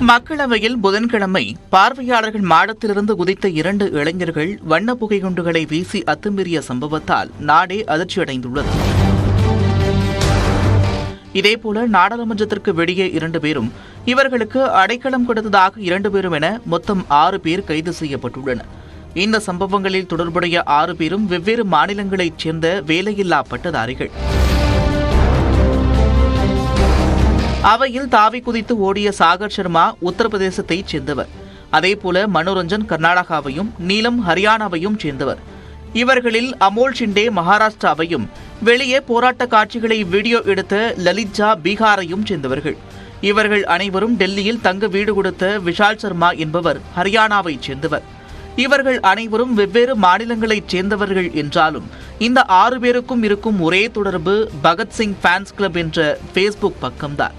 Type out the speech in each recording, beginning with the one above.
மக்களவையில் புதன்கிழமை பார்வையாளர்கள் மாடத்திலிருந்து குதித்த 2 இளைஞர்கள் வண்ண புகை குண்டுகளை வீசி அத்துமீறிய சம்பவத்தால் நாடே அதிர்ச்சியடைந்துள்ளது. இதேபோல நாடாளுமன்றத்திற்கு வெளியே 2 பேரும் இவர்களுக்கு அடைக்கலம் கொடுத்ததாக 2 பேரும் என மொத்தம் 6 பேர் கைது செய்யப்பட்டுள்ளனர். இந்த சம்பவங்களில் தொடர்புடைய 6 பேரும் வெவ்வேறு மாநிலங்களைச் சேர்ந்த வேலையில்லா பட்டதாரிகள். அவையில் தாவி குதித்து ஓடிய சாகர் சர்மா உத்தரப்பிரதேசத்தைச் சேர்ந்தவர். அதேபோல மனோரஞ்சன் கர்நாடகாவையும் நீலம் ஹரியானாவையும் சேர்ந்தவர். இவர்களில் அமோல் ஷிண்டே மகாராஷ்டிராவையும் வெளியே போராட்ட காட்சிகளை வீடியோ எடுத்த லலித்ஜா பீகாரையும் சேர்ந்தவர்கள். இவர்கள் அனைவரும் டெல்லியில் தங்க வீடு கொடுத்த விஷால் சர்மா என்பவர் ஹரியானாவைச் சேர்ந்தவர். இவர்கள் அனைவரும் வெவ்வேறு மாநிலங்களைச் சேர்ந்தவர்கள் என்றாலும் இந்த 6 பேருக்கும் இருக்கும் ஒரே தொடர்பு பகத்சிங் ஃபேன்ஸ் கிளப் என்ற ஃபேஸ்புக் பக்கம்தான்.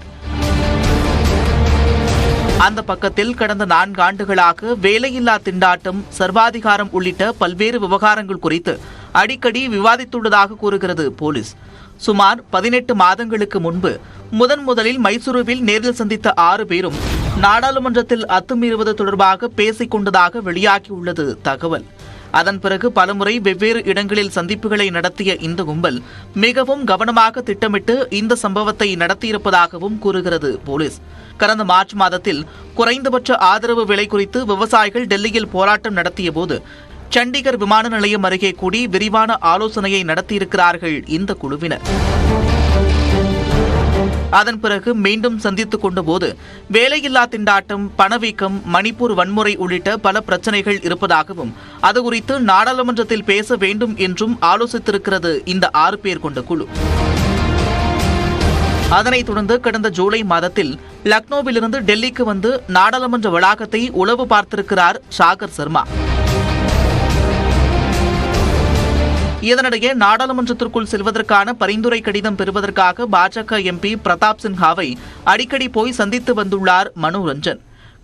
அந்த பக்கத்தில் கடந்த 4 ஆண்டுகளாக வேலையில்லா திண்டாட்டம், சர்வாதிகாரம் உள்ளிட்ட பல்வேறு விவகாரங்கள் குறித்து அடிக்கடி விவாதித்துள்ளதாக கூறுகிறது போலீஸ். சுமார் 18 மாதங்களுக்கு முன்பு முதலில் மைசூருவில் நேரில் சந்தித்த 6 பேரும் நாடாளுமன்றத்தில் அத்துமீறுவது தொடர்பாக பேசிக் கொண்டதாக வெளியாகியுள்ளது தகவல். அதன் பிறகு பலமுறை வெவ்வேறு இடங்களில் சந்திப்புகளை நடத்திய இந்த கும்பல் மிகவும் கவனமாக திட்டமிட்டு இந்த சம்பவத்தை நடத்தியிருப்பதாகவும் கூறுகிறது போலீஸ். கடந்த மார்ச் மாதத்தில் குறைந்தபட்ச ஆதரவு விலை குறித்து விவசாயிகள் டெல்லியில் போராட்டம் நடத்திய போது சண்டிகர் விமான நிலையம் அருகே கூடி விரிவான ஆலோசனையை நடத்தியிருக்கிறார்கள் இந்த குழுவினர். அதன் பிறகு மீண்டும் சந்தித்துக் கொண்டபோது வேலையில்லா திண்டாட்டம், பணவீக்கம், மணிப்பூர் வன்முறை உள்ளிட்ட பல பிரச்சனைகள் இருப்பதாகவும் அது குறித்து நாடாளுமன்றத்தில் பேச வேண்டும் என்றும் ஆலோசித்திருக்கிறது இந்த 6 பேர் கொண்ட குழு. அதனைத் தொடர்ந்து கடந்த ஜூலை மாதத்தில் லக்னோவிலிருந்து டெல்லிக்கு வந்து நாடாளுமன்ற வளாகத்தை உளவு பார்த்திருக்கிறார் சாகர் சர்மா. இதனிடையே நாடாளுமன்றத்திற்குள் செல்வதற்கான பரிந்துரை கடிதம் பெறுவதற்காக பாஜக எம்பி பிரதாப் சின்ஹாவை அடிக்கடி போய் சந்தித்து வந்துள்ளார் மனோரஞ்சன்.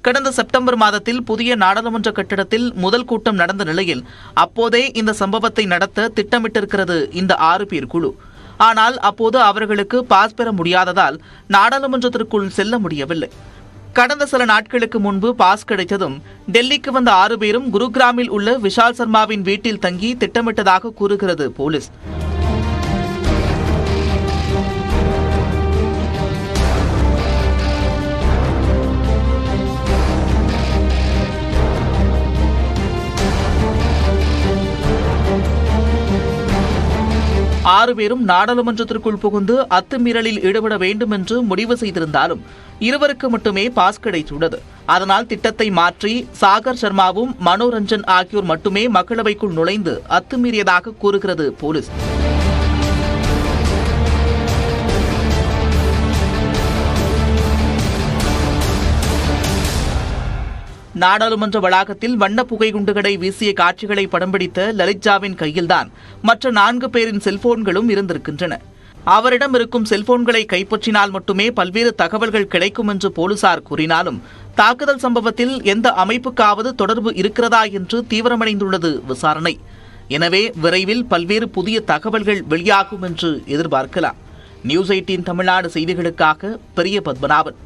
கடந்த செப்டம்பர் மாதத்தில் புதிய நாடாளுமன்ற கட்டிடத்தில் முதல் கூட்டம் நடந்த நிலையில் அப்போதே இந்த சம்பவத்தை நடத்த திட்டமிட்டிருக்கிறது இந்த 6 பேர் குழு. ஆனால் அப்போது அவர்களுக்கு பாஸ் பெற முடியாததால் நாடாளுமன்றத்திற்குள் செல்ல முடியவில்லை. கடந்த சில நாட்களுக்கு முன்பு பாஸ் கிடைத்ததும் டெல்லிக்கு வந்த 6 பேரும் குருகிராமில் உள்ள விஷால் சர்மாவின் வீட்டில் தங்கி திட்டமிட்டதாக கூறுகிறது போலீஸ். ஆறு பேரும் நாடாளுமன்றத்திற்குள் புகுந்து அத்துமீறலில் ஈடுபட வேண்டும் என்று முடிவு செய்திருந்தாலும் இருவருக்கு மட்டுமே பாஸ் கிடைத்துள்ளது. அதனால் திட்டத்தை மாற்றி சாகர் சர்மாவும் மனோரஞ்சன் ஆகியோர் மட்டுமே மக்களவைக்குள் நுழைந்து அத்துமீறியதாக கூறுகிறது போலீஸ். நாடாளுமன்ற வளாகத்தில் வண்ண புகை குண்டுகளை வீசிய காட்சிகளை படம் பிடித்த லலித்ஜாவின் கையில்தான் மற்ற 4 பேரின் செல்போன்களும் இருந்திருக்கின்றன. அவரிடம் இருக்கும் செல்போன்களை கைப்பற்றினால் மட்டுமே பல்வேறு தகவல்கள் கிடைக்கும் என்று போலீசார் கூறினாலும் தாக்குதல் சம்பவத்தில் எந்த அமைப்புக்காவது தொடர்பு இருக்கிறதா என்று தீவிரமடைந்துள்ளது விசாரணை. எனவே விரைவில் பல்வேறு புதிய தகவல்கள் வெளியாகும் என்று எதிர்பார்க்கலாம். நியூஸ் 18 தமிழ்நாடு செய்திகளுக்காக பெரிய பத்மநாபன்.